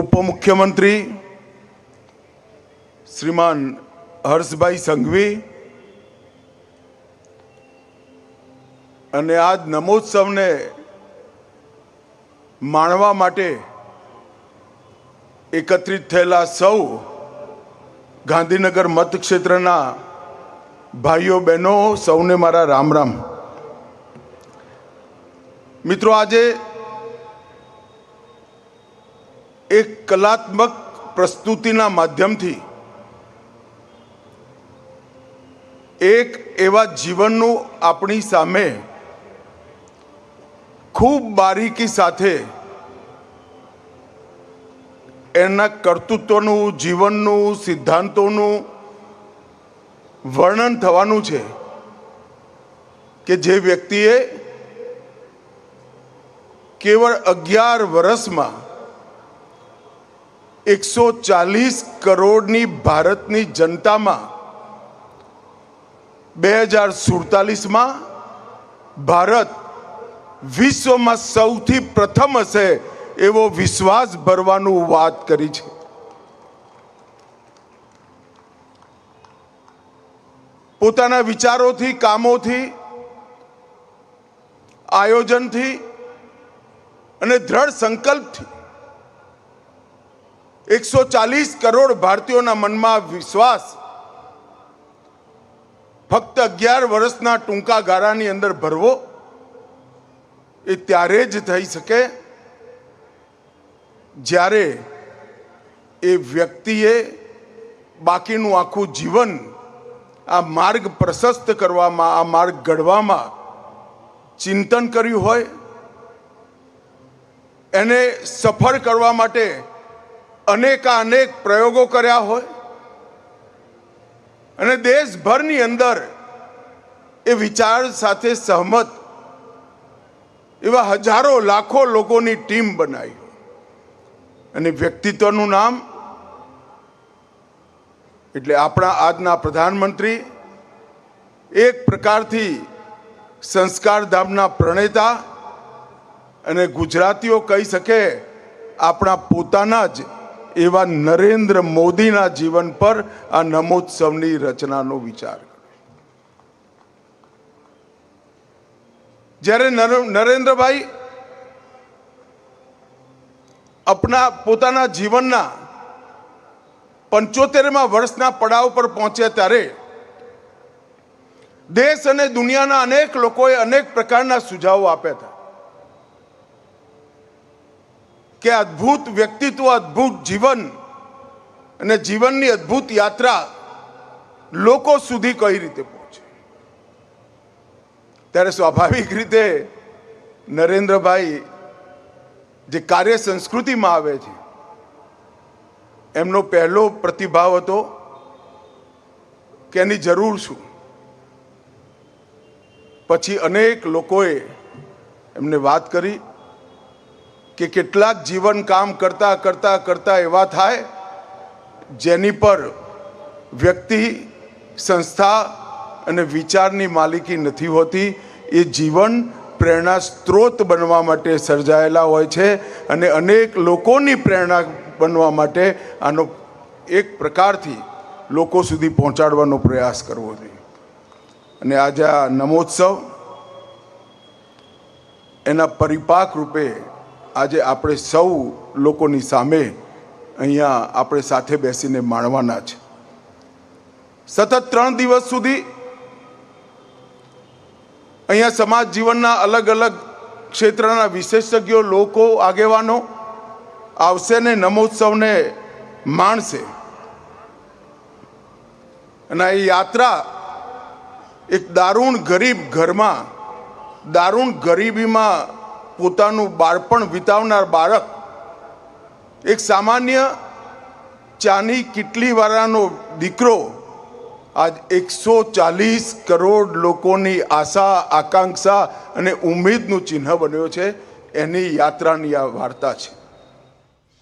उपमुख्यमंत्री श्रीमान हर्षभाई संघवी અને આજ નમોત્સવને માણવા માટે એકત્રિત થયેલા સૌ ગાંધીનગર મતક્ષેત્રના ભાઈઓ બહેનો સૌને મારા રામ રામ। મિત્રો, આજે એક કલાત્મક પ્રસ્તુતિના માધ્યમથી એક એવા જીવનનું આપણી સામે ખૂબ બારીકી સાથે એના કર્તૃત્વનું, જીવનનું, સિદ્ધાંતોનું વર્ણન થવાનું છે કે જે વ્યક્તિએ કેવળ 11 વર્ષમાં 140 કરોડની ભારતની જનતામાં 2047માં ભારત વિશ્વમાં સૌથી પ્રથમ હશે એવો વિશ્વાસ ભરવાનું વાત કરી છે। પોતાના વિચારોથી, કામોથી, આયોજનથી અને દ્રઢ સંકલ્પથી 140 કરોડ ભારતીયોના મનમાં વિશ્વાસ ફક્ત 11 વર્ષના ટૂંકા ગાળાની અંદર ભરવો એ ત્યારે જ થઈ શકે જ્યારે એ વ્યક્તિએ બાકીનું આખું જીવન આ માર્ગ પ્રશસ્ત કરવામાં, આ માર્ગ ઘડવામાં ચિંતન કર્યું હોય, એને સફળ કરવા માટે અનેક પ્રયોગો કર્યા હોય અને દેશભરની અંદર એ વિચાર સાથે સહમત એવા હજારો લાખો લોકોની ટીમ બનાવી અને વ્યક્તિત્વનું નામ એટલે આપણા આજના પ્રધાનમંત્રી, એક પ્રકારથી સંસ્કાર ધામના પ્રણેતા અને ગુજરાતીઓ કહી શકે આપણા પોતાના જ એવા નરેન્દ્ર મોદીના જીવન પર આ નમોત્સવની રચનાનો વિચાર। જ્યારે નરેન્દ્રભાઈ પોતાના જીવનના 75મા વર્ષના પડાવ પર પહોંચ્યા ત્યારે દેશ અને દુનિયાના અનેક લોકોએ અનેક પ્રકારના સુઝાવો આપ્યા હતા કે અદ્ભુત વ્યક્તિત્વ, અદ્ભુત જીવન અને જીવનની અદ્ભુત યાત્રા લોકો સુધી કઈ રીતે પહોંચે। ત્યારે સ્વાભાવિક રીતે નરેન્દ્રભાઈ જે કાર્ય સંસ્કૃતિમાં આવે છે એમનો પહેલો પ્રતિભાવ હતો કે એની જરૂર શું। પછી અનેક લોકોએ એમને વાત કરી કે કેટલાક જીવન કામ કરતા કરતા કરતા એવા થાય જેની પર વ્યક્તિ, સંસ્થા અને વિચારની માલિકી નથી હોતી। એ જીવન પ્રેરણા સ્ત્રોત બનવા માટે સર્જાયેલા હોય છે અને અનેક લોકોની પ્રેરણા બનવા માટે આનો એક પ્રકારથી લોકો સુધી પહોંચાડવાનો પ્રયાસ કરવો જોઈએ। અને આજે આ નમોત્સવ એના પરિપાક રૂપે આજે આપણે સૌ લોકોની સામે અહીંયા આપણે સાથે બેસીને માણવાના છે। સતત 3 દિવસ સુધી અહીંયા સમાજ જીવનના અલગ અલગ ક્ષેત્રના વિશેષજ્ઞો, લોકો, આગેવાનો આવશે ને નમોત્સવને માણશે। અને એ યાત્રા એક દારૂણ ગરીબ ઘરમાં, દારૂણ ગરીબીમાં પોતાનું બાળપણ વિતાવનાર બાળક, એક સામાન્ય ચાની કિટલીવાળાનો દીકરો આજ 140 કરોડ લોકોની આશા, આકાંક્ષા અને ઉમ્મીદનું ચિહ્ન બન્યો છે। એની યાત્રાની આ વાર્તા છે।